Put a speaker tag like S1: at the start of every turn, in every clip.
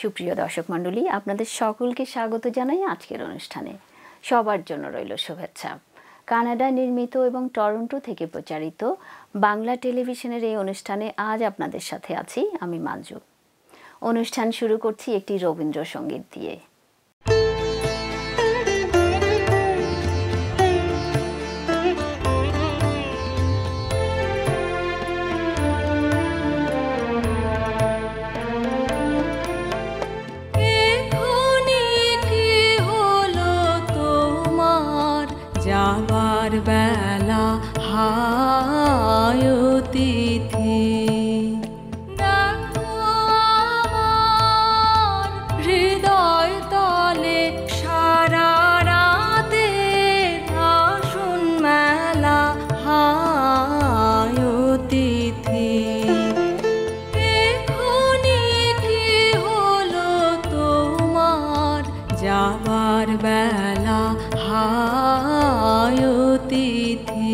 S1: সুপ্রিয় দর্শক মণ্ডলী, আপনাদের সকলকে স্বাগত জানাই আজকের অনুষ্ঠানে। সবার জন্য রইল শুভেচ্ছা। কানাডায় নির্মিত এবং টরন্টো থেকে প্রচারিত বাংলা টেলিভিশনের এই অনুষ্ঠানে আজ আপনাদের সাথে আছি আমি মাঞ্জু। অনুষ্ঠান শুরু করছি একটি রবীন্দ্রসঙ্গীত দিয়ে।
S2: বেলা হায় তিথি হৃদয় তলে সারা রাতে আসুন মেলা হায় তিথি। এখনি কি হলো তোমার যাবার বেলা হায় তিথি।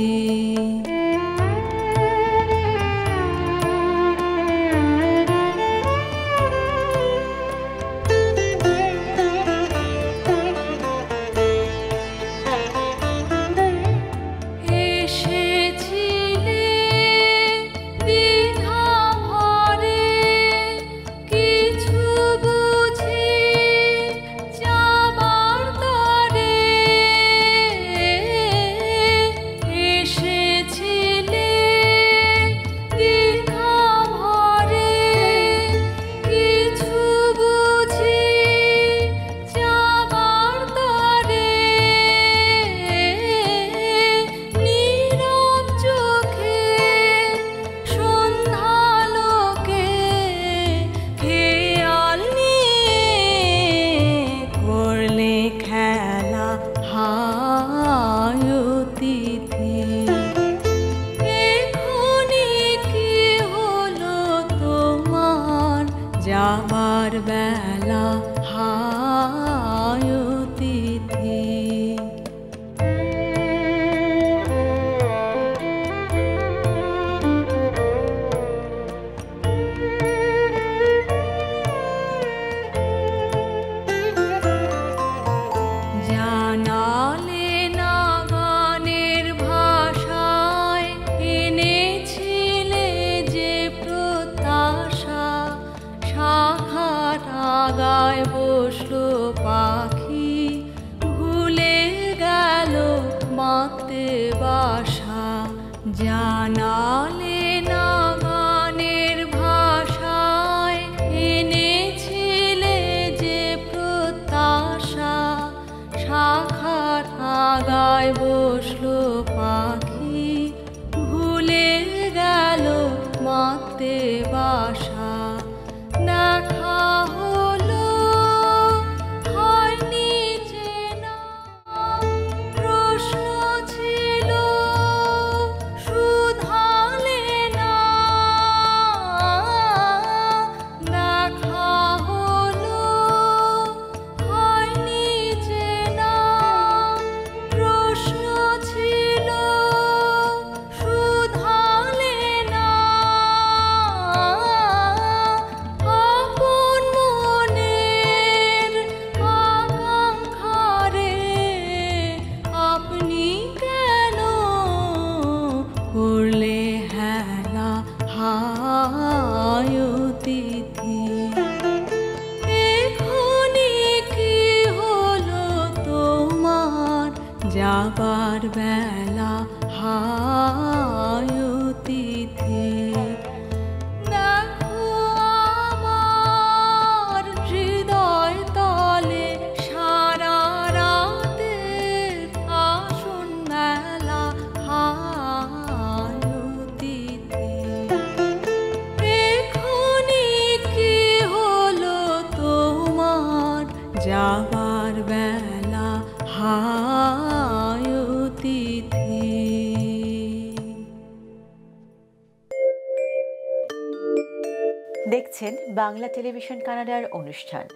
S2: যাবার বেলা হায় তিথি। জানালে না গানের ভাষায় এনেছিলে যে প্রত্যাশা, শাখার আগায় বসলো পাখি ভুলে গেল মাতে বাসা। জানালে না গানের ভাষায় এনেছিলে যে প্রত্যাশা, শাখার আগায় বসলো পাখি ভুলে গেল মাতে বাসা। দেখা হলো হয়নি চেনা, প্রশ্ন ছিল শুধালে না। দেখা হলো হয়নি চেনা, প্রশ্ন ছিল শুধালে না। যাবার বেলা হায় তিথি। দেখো আমার হৃদয় তলে সারা রাতে আসুন মেলা হায় তিথি। এখনি কি হলো তোমার যাবার বেলা হায় তিথি।
S3: দেখছেন বাংলা টেলিভিশন কানাডার অনুষ্ঠান।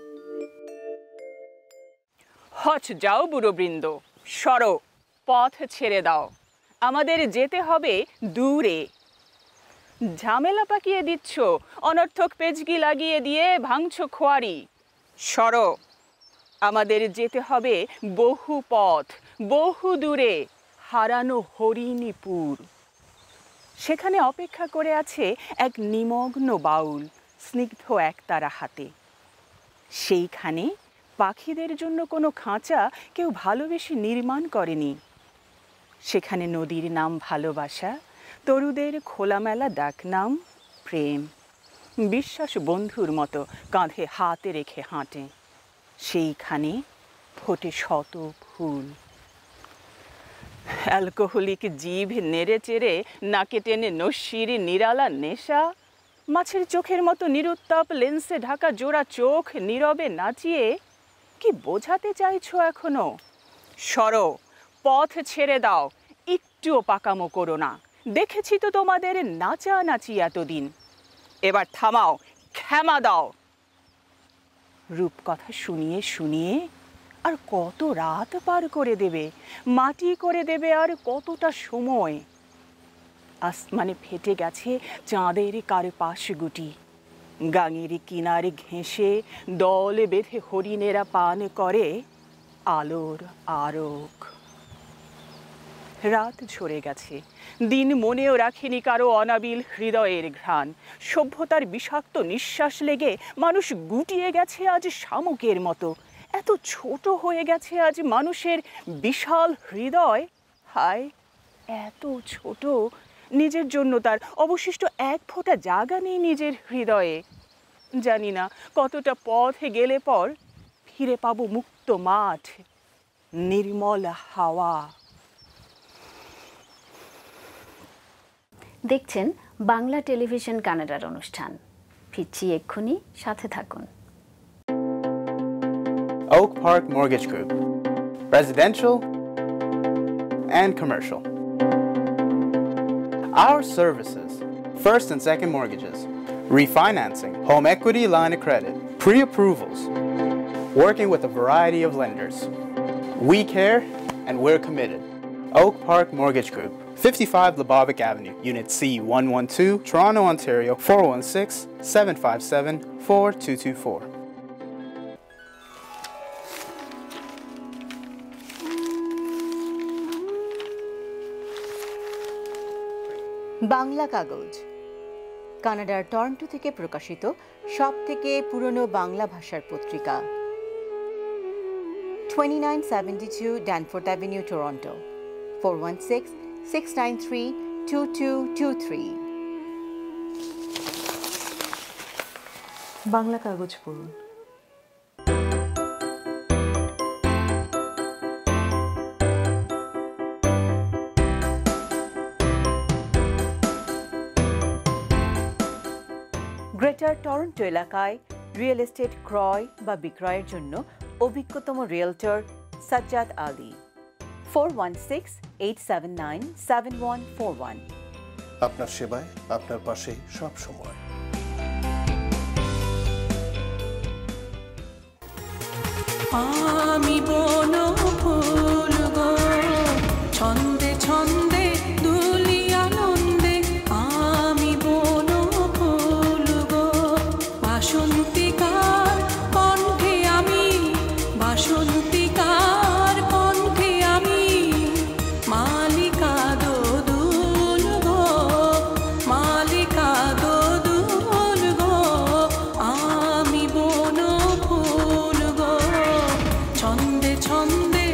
S4: হচ যাও বুড়োবৃন্দ, সরো, পথ ছেড়ে দাও, আমাদের যেতে হবে দূরে। ঝামেলা পাকিয়ে দিচ্ছ, অনর্থক পেজকি লাগিয়ে দিয়ে ভাঙছ খোয়ারি। সরো, আমাদের যেতে হবে বহু পথ, বহু দূরে, হারানো হরিণীপুর। সেখানে অপেক্ষা করে আছে এক নিমগ্ন বাউল, স্নিগ্ধ একতারা হাতে। সেইখানে পাখিদের জন্য কোনো খাঁচা কেউ ভালোবেসে নির্মাণ করেনি। সেখানে নদীর নাম ভালোবাসা, তরুদের খোলামেলা ডাকনাম প্রেম। বিশ্বাস বন্ধুর মতো কাঁধে হাতে রেখে হাঁটে। সেইখানে ফোটে শত ফুল। অ্যালকোহলিক জিভ নেড়ে চেড়ে নাকে টেনে নস্যির নিরালা নেশা, মাছের চোখের মতো নিরুত্তাপ লেন্সে ঢাকা জোড়া চোখ নীরবে নাচিয়ে কি বোঝাতে চাইছো এখনো? সরো, পথ ছেড়ে দাও, একটুও পাকামো করো না। দেখেছি তো তোমাদের নাচানাচি এতদিন, এবার থামাও, ক্ষমা দাও। রূপকথা শুনিয়ে শুনিয়ে আর কত রাত পার করে দেবে, মাটি করে দেবে আর কতটা সময়। আসমানে ফেটে গেছে চাঁদের কারপাশ গুটি, গাঙের কিনারে ঘেঁষে দল বেঁধে হরিণেরা পান করে আলোর আরোক। রাত ঝরে গেছে, দিন মনেও রাখেনি কারো অনাবিল হৃদয়ের ঘ্রাণ। সভ্যতার বিষাক্ত নিঃশ্বাস লেগে মানুষ গুটিয়ে গেছে আজ শামুকের মতো। এত ছোট হয়ে গেছে আজ মানুষের বিশাল হৃদয়। হায়, এত ছোট, নিজের জন্য তার অবশিষ্ট এক ফোঁটা জায়গা নেই নিজের হৃদয়ে। জানি না কতটা পথ গেলে পর ফিরে পাবো মুক্ত মাঠ, নির্মল হাওয়া।
S1: দেখছেন বাংলা টেলিভিশন কানাডার অনুষ্ঠান। ফিরছি এক্ষুনি, সাথে থাকুন।
S5: Oak Park Mortgage Group, residential and commercial. Our services: first and second mortgages, refinancing, home equity line of credit, pre-approvals, working with a variety of lenders. We care and we're committed. Oak Park Mortgage Group, 55 Lebovic Avenue, Unit C112, Toronto, Ontario, 416-757-4224.
S3: Bangla কাগজ কানাডার Toronto থেকে প্রকাশিত সবথেকে পুরনো বাংলা ভাষার পত্রিকা। 2972 Danforth Avenue, Toronto, 416-693-2223.
S6: Bangla কাগজ পড়ুন।
S3: গ্রেটার টরন্টো এলাকায় রিয়েল এস্টেট ক্রয় বা বিক্রয়ের জন্য অভিজ্ঞতম রিয়েলটর সাজ্জাদ আলী। 416-879-7141।
S7: আপনার সেবায়, আপনার পাশে সব সময়।
S2: আমি বন ফুল গো, ছন্দে ছন্দে দুলি আনন্দে। আমি বন ফুল গো, বাসন্তিকার কণ্ঠে আমি, বাসন্তিকার কণ্ঠে আমি। মালিকা দোদুল গো, মালিকা দোদুল গো। আমি বন ফুল গো, ছন্দে ছন্দে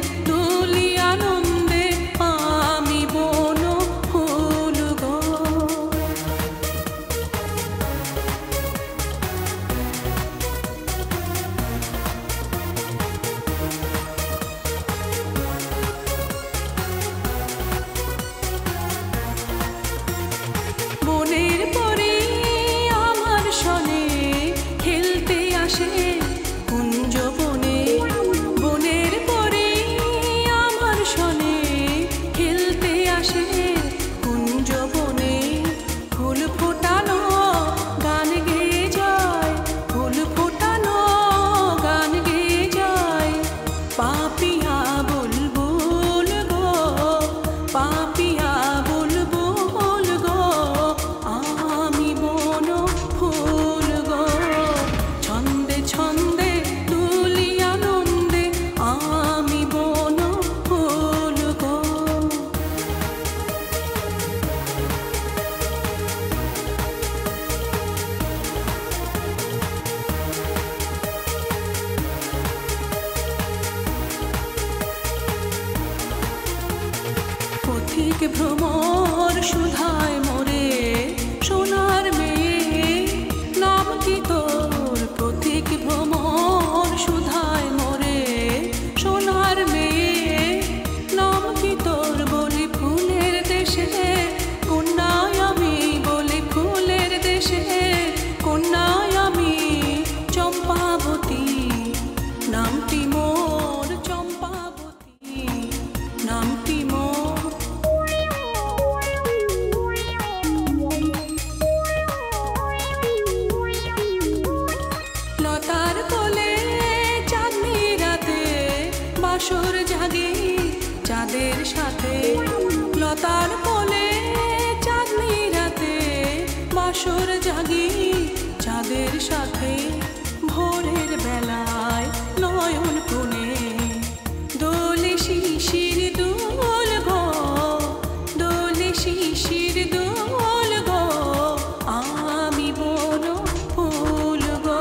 S2: পথিক ভ্রমর সুধায় মোরে সোনার মেয়ে নাম কি তোর পথিক ভ্রমর সুধায় মোরে সোনার মেয়ে নাম কি তোর বলি ফুলের দেশে কন্যায় আমি বলি ফুলের দেশে কন্যায় আমি চম্পাবতী নামটি মোর চম্পাবতী নামটি মোর লতার কোলে চাঁদনি রাতে বাসর জাগে চাঁদের সাথে লতার কোলে চাঁদনি রাতে বাসর জাগি চাঁদের সাথে ভোরের বেলায় নয়ন কোণে দোলে শিশির দোল গো দোলে শিশির দোল গো আমি বন ফুল গো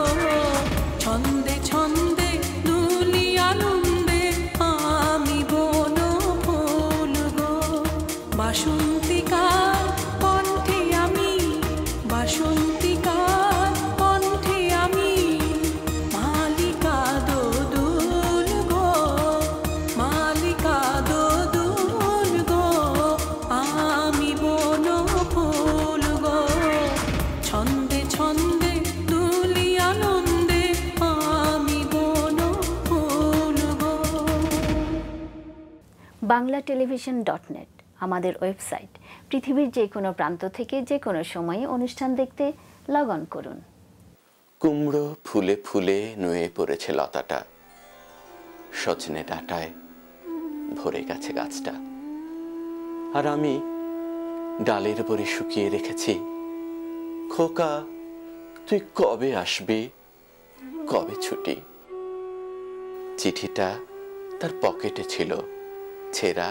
S2: ছন্দে ছন্দে দুলি আনন্দে আমি বন ফুল গো বাসন্তিকার কণ্ঠে আমি বাসন্তিকার কণ্ঠে আমি মালিকা দোদুল গো মালিকা দোদুল গো আমি বন ফুল গো ছন্দে ছন্দে দুলি আনন্দে আমি বন ফুল গো
S1: banglaTelevision.net আমাদের ওয়েবসাইট। পৃথিবীর যে কোনো প্রান্ত থেকে যে কোনো সময়ে অনুষ্ঠান দেখতে লগ অন করুন।
S6: কুমড়ো ফুলে ফুলে নুয়ে পড়েছে লতাটা, সজনে ডাঁটায় ভরে গেছে গাছটা, আর আমি ডালের উপরে শুকিয়ে রেখেছি। খোকা, তুই কবে আসবি, কবে ছুটি? চিঠিটা তার পকেটে ছিল, ছেঁড়া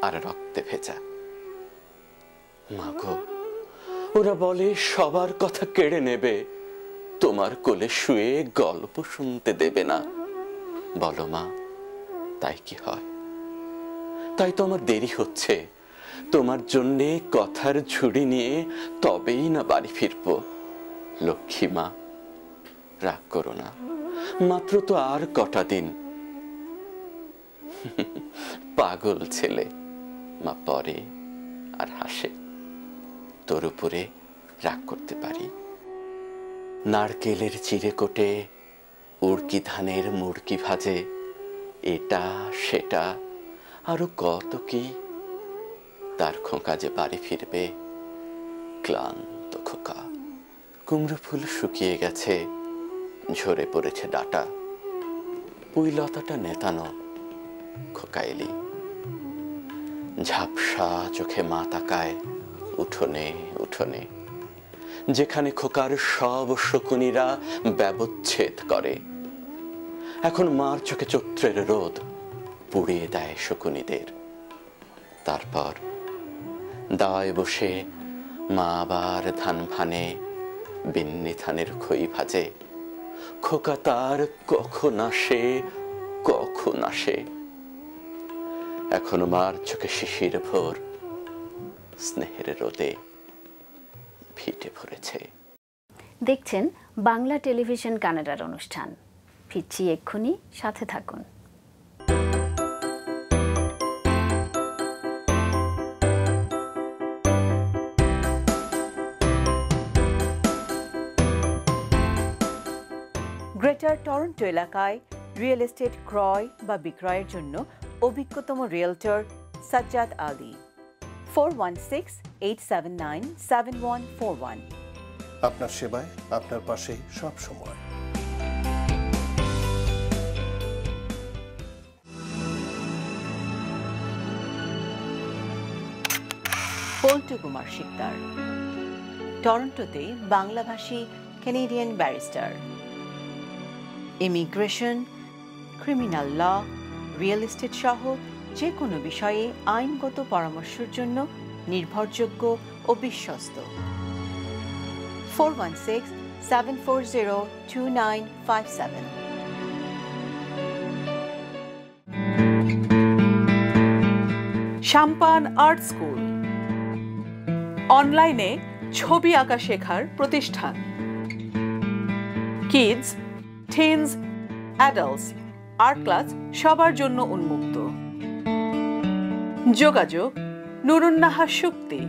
S6: আর রক্তে ভেজা। মাগো, ওরা বলে সবার কথা কেড়ে নেবে, তোমার কোলে শুয়ে গল্প শুনতে দেবে না। বলো মা, তাই কি হয়? তাই তো আমার দেরি হচ্ছে, তোমার জন্যে কথার ঝুড়ি নিয়ে তবেই না বাড়ি ফিরবো। লক্ষ্মী মা, রাগ করো না, মাত্র তো আর কটা দিন। পাগল ছেলে, মা পরে আর হাসে। তোর উপরে রাগ করতে পারি? নারকেলের চিড়ে কোটে উড়কি ধানের মুড়কি ভাজে, এটা সেটা আরো কত কি। তার খোকা যে বাড়ি ফিরবে, ক্লান্ত খোকা। কুমড়ো ফুল শুকিয়ে গেছে, ঝরে পড়েছে ডাটা, পুঁই লতাটা নেতানো। খোকা এলি, ঝাপসা চোখে মা তাকায় উঠোনে উঠোনে, যেখানে খোকার সব শকুনিরা ব্যবচ্ছেদ করে। এখন মার চোখে চৈত্রের রোদ পুড়িয়ে দেয় শকুনিদের। তারপর দায় বসে মা আবার ধান ভানে, বিন্নি ধানের খই ভাজে। খোকা তার কখন আসে, কখন আসে। এখনো মার চোখে শিশির ভোর, স্নেহের রোদে ভিটে ভরেছে।
S1: দেখছেন বাংলা টেলিভিশন কানাডার অনুষ্ঠান। ফিরছি এক্ষুনি, সাথে থাকুন।
S3: গ্রেটার টরন্টো এলাকায় রিয়েল এস্টেট ক্রয় বা বিক্রয়ের জন্য অভিজ্ঞতম রিয়েলটর সাজ্জাদ আলী। 416-879-7141।
S7: আপনার সেবায়, আপনার পাশে সব সময়।
S3: পল্টু কুমার শিকদার, টরন্টোতে বাংলাভাষী Canadian barrister. Immigration, criminal law, real estate সহ যে কোনো বিষয়ে আইনগত পরামর্শের জন্য নির্ভরযোগ্য ও বিশ্বস্ত। 416-740-2957।
S8: সাম্পান আর্ট স্কুল, অনলাইনে ছবি আঁকা শেখার প্রতিষ্ঠান। Kids, teens, adults art class সবার জন্য উন্মুক্ত। যোগাযোগ নুরুন্নাহা শুক্তি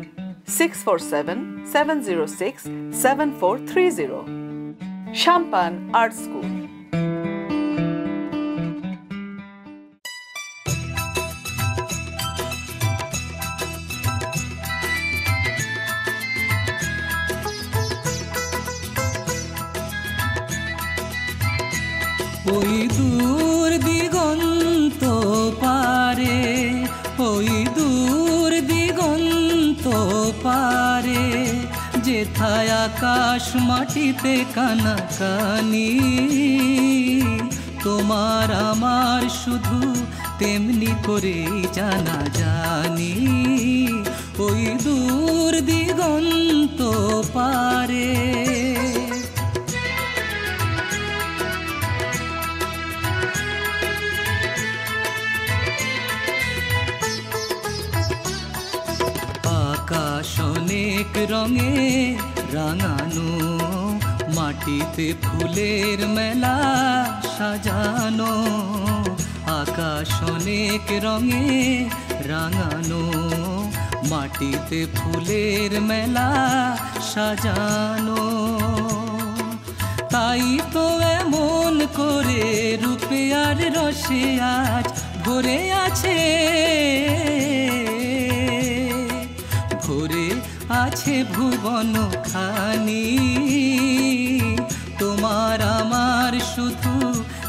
S8: 647-706-7430। সাম্পান art school.
S2: ওই দূর দিগন্ত পারে, ওই দূর দিগন্ত পারে, যেথায় আকাশ মাটিতে কানাকানি, তোমার আমার শুধু তেমনি করেই জানা জানি। ওই দূর দিগন্ত পারে। আকাশ অনেক রঙে রাঙানো, মাটিতে ফুলের মেলা সাজানো। আকাশ অনেক রঙে রাঙানো, মাটিতে ফুলের মেলা সাজানো। তাই তো এমন করে রূপে আর রসে আজ ভরে আছে, ভরে আছে ভুবন খানি। তোমার আমার শুধু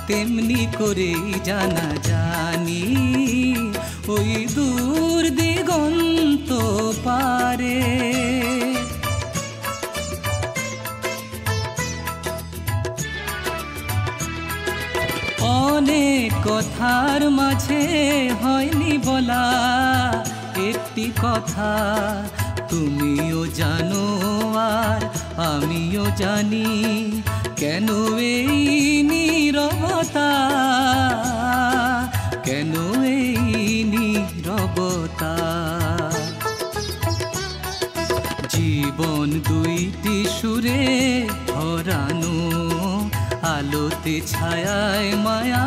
S2: তেমনি করেই জানা জানি। ওই দূর দিগন্ত পারে। অনেক কথার মাঝে হয়নি বলা একটি কথা, তুমিও জানো আর আমিও জানি। কেন এই নীরবতা, কেন এই নীরবতা। জীবন দুইটি সুরে ভরানো, আলোতে ছায়ায় মায়া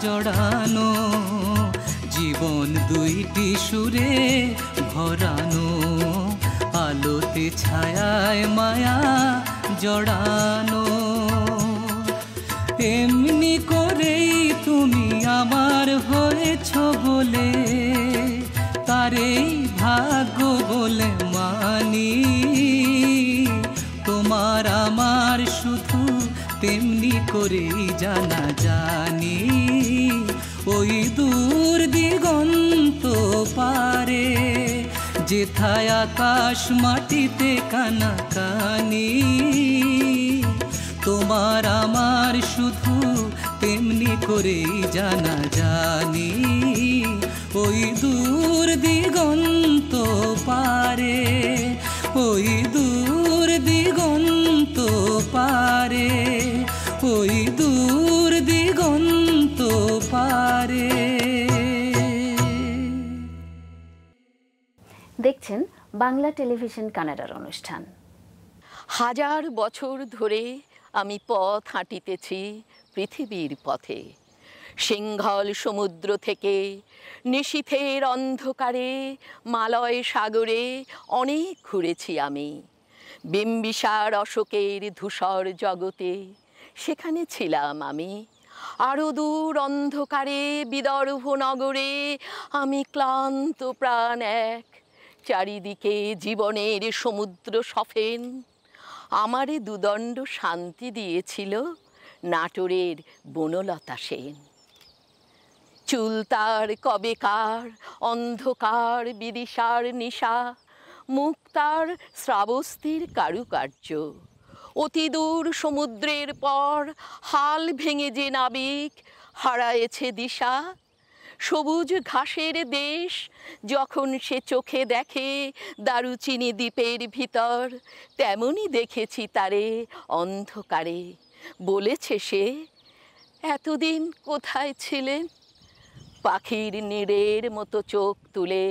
S2: জড়ানো। জীবন দুইটি সুরে ভরানো, আলোতে ছায়ায় মায়া জড়ানো। এমনি করেই তুমি আমার হয়েছ বলে, তারেই ভাগ্য বলে মানি। তোমার আমার শুধু তেমনি করেই জানা জানি। ওই দূর দিগন্ত পারে, যেথায় আকাশ মাটিতে কানাকানি। তোমার আমার শুধু তেমনি করেই জানা জানি। ওই দূর দিগন্ত পারে, ওই দূর দিগন্ত পারে, ওই দূর দিগন্ত পারে।
S1: দেখছেন বাংলা টেলিভিশন কানাডার অনুষ্ঠান।
S9: হাজার বছর ধরে আমি পথ হাঁটিতেছি পৃথিবীর পথে। সিংহল সমুদ্র থেকে নিশীথের অন্ধকারে মালয় সাগরে অনেক ঘুরেছি আমি। বিম্বিসার অশোকের ধূসর জগতে সেখানে ছিলাম আমি। আরো দূর অন্ধকারে বিদর্ভ নগরে আমি ক্লান্ত প্রাণ এক, চারিদিকে জীবনের সমুদ্র সফেন। আমারে দুদণ্ড শান্তি দিয়েছিল নাটোরের বনলতা সেন। চুল তার কবেকার অন্ধকার বিদিশার নিশা, মুখ তার শ্রাবস্তির কারুকার্য। অতি দূর সমুদ্রের পর হাল ভেঙে যে নাবিক হারায়েছে দিশা। সবুজ ঘাসের দেশ যখন সে চোখে দেখে দারুচিনি দ্বীপের ভিতর, তেমনি দেখেছি তারে অন্ধকারে। বলেছে সে, এতদিন কোথায় ছিলেন? পাখির নীড়ের মতো চোখ তুলে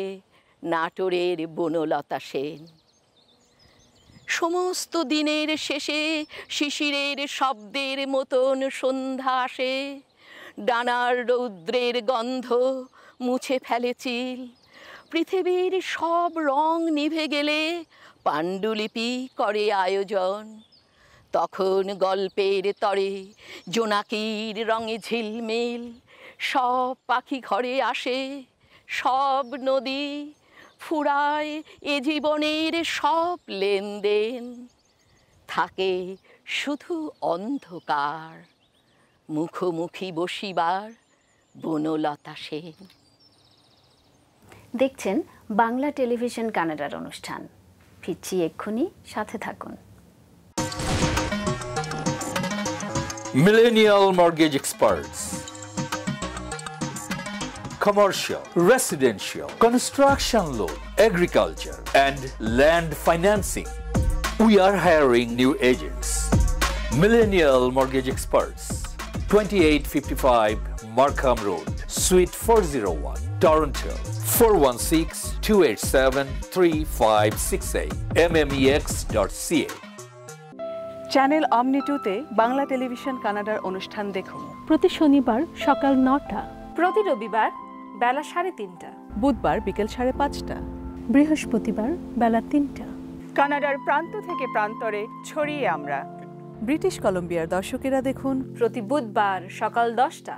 S9: নাটোরের বনলতা সেন। সমস্ত দিনের শেষে শিশিরের শব্দের মতন সন্ধ্যা আসে, ডানার রৌদ্রের গন্ধ মুছে ফেলে চিল। পৃথিবীর সব রং নিভে গেলে পাণ্ডুলিপি করে আয়োজন। তখন গল্পের তরে জোনাকির রঙে ঝিলমিল, সব পাখি ঘরে আসে, সব নদী ফুরায় এ জীবনের সব লেনদেন। থাকে শুধু অন্ধকার, মুখোমুখি বসিবার বনলতা সেন।
S1: দেখছেন বাংলা টেলিভিশন কানাডার অনুষ্ঠান। ফিরছি এক্ষুনি, সাথে থাকুন।
S10: Millennial Mortgage Experts. Commercial, residential, construction loan, agriculture, and land financing. We are hiring new agents. Millennial Mortgage Experts, 2855 Markham Road, Suite 401, Toronto, 416-287-3568, mmex.ca.
S8: Channel অমনি 2-তে বাংলা টেলিভিশন কানাডার অনুষ্ঠান দেখুন
S11: প্রতি শনিবার সকাল 9টা,
S12: প্রতি রবিবার বেলা 3:30,
S8: বুধবার বিকেল 5:30,
S11: বৃহস্পতিবার বেলা 3টা।
S4: কানাডার প্রান্ত থেকে প্রান্তরে ছড়িয়ে আমরা।
S8: ব্রিটিশ কলম্বিয়ার দর্শকেরা দেখুন
S12: প্রতি বুধবার সকাল 10টা।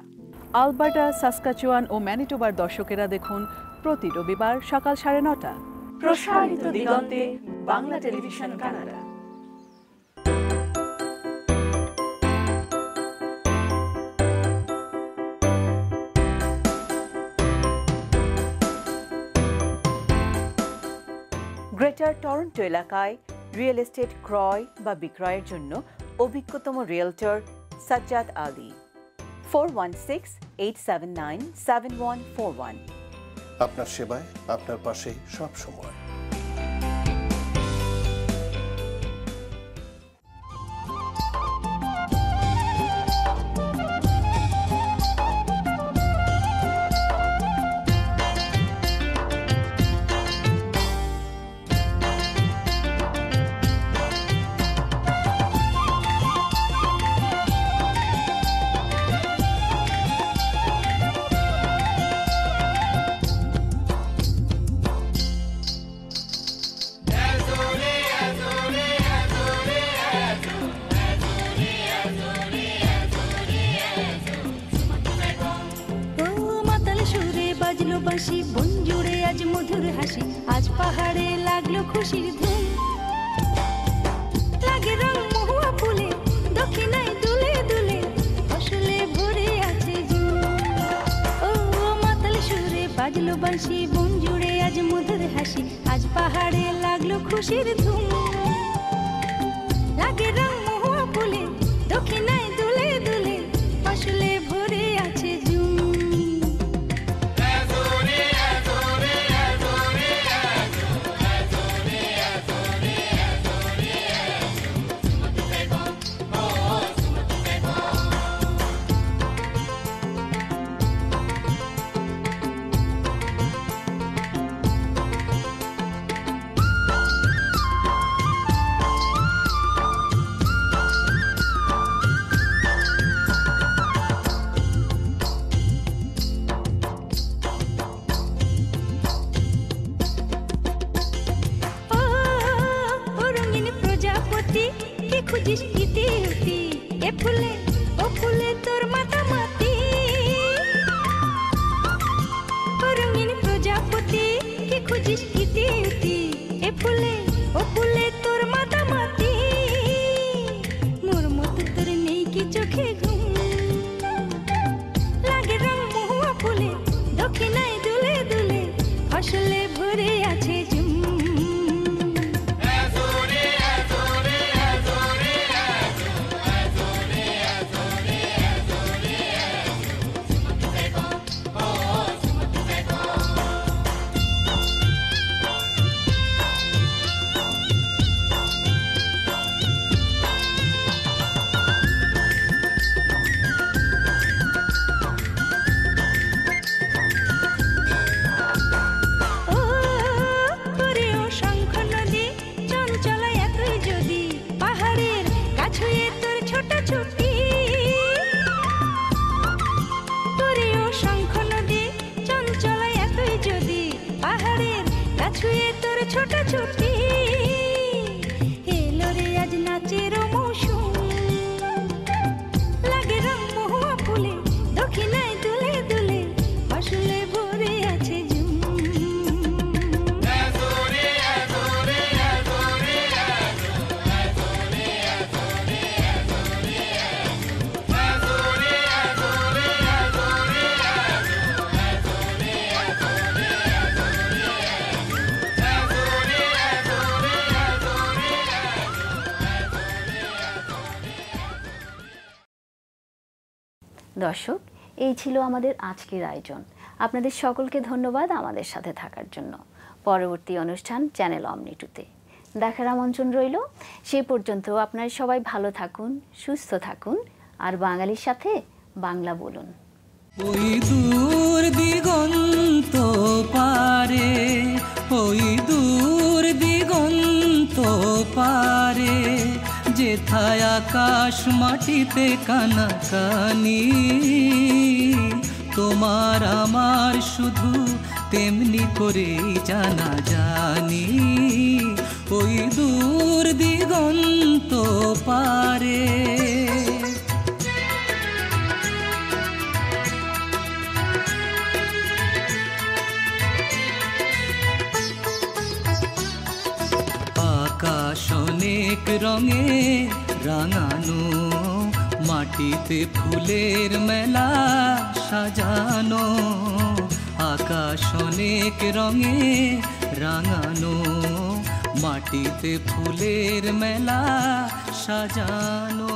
S8: আলবার্টা, সাসকাচুয়ান ও ম্যানিটোবার দর্শকেরা দেখুন প্রতি রবিবার সকাল 9:30।
S12: প্রসারিত দিগন্তে Bangla television Canada.
S3: Greater Toronto এলাকায় রিয়েল এস্টেট ক্রয় বা বিক্রয়ের জন্য অভিজ্ঞতম রিয়েলটর সাজ্জাদ আলী। 416-879-7141।
S7: আপনার সেবায়, আপনার পাশে সব সময়।
S13: বাঁশি বন জুড়ে আজ মধুর হাসি, আজ পাহাড়ে লাগলো খুশির ধুম। লাগে রং মহুয়া ফুলে দক্ষিণায় দুলে দুলে, ফসলে ভরে আছে ঝুম। ও মাতাল সুরে বাজলো বাঁশি বন জুড়ে আজ মধুর হাসি, আজ পাহাড়ে লাগলো খুশির ধুম। লাগে রং মহুয়া ফুলে দক্ষিণায় দুলে দুলে, ফসলে ভরে আছে ঝুম। খুঁজিস ইতি উতি এ ফুলে ও ফুলে তোর মাতামাতি, রঙিন প্রজাপতি কি খুঁজিস ইতি উতি এ ফুলে ও ফুলে তোর মাতামাতি। মোর মতো তোর নেই কি চোখে ঘুম, লাগে রং মহুয়া ফুলে দক্ষিণায় দুলে দুলে, ফসলে ভরে আছে ঝুম।
S1: দর্শক, এই ছিল আমাদের আজকের আয়োজন। আপনাদের সকলকে ধন্যবাদ আমাদের সাথে থাকার জন্য। পরবর্তী অনুষ্ঠান চ্যানেল অমনি2-তে দেখার আমন্ত্রণ রইল। সেই পর্যন্ত আপনারা সবাই ভালো থাকুন, সুস্থ থাকুন, আর বাঙালির সাথে বাংলা বলুন।
S2: ওই দূর দিগন্ত পারে, ওই দূর দিগন্ত পারে, যেথায় আকাশ মাটিতে কানাকানি, তোমার আমার শুধু তেমনি করেই জানা জানি, ওই দূর দিগন্ত পারে। আকাশ অনেক রঙে রাঙানো, মাটিতে ফুলের মেলা সাজানো, আকাশ অনেক রঙে রাঙানো, মাটিতে ফুলের মেলা সাজানো।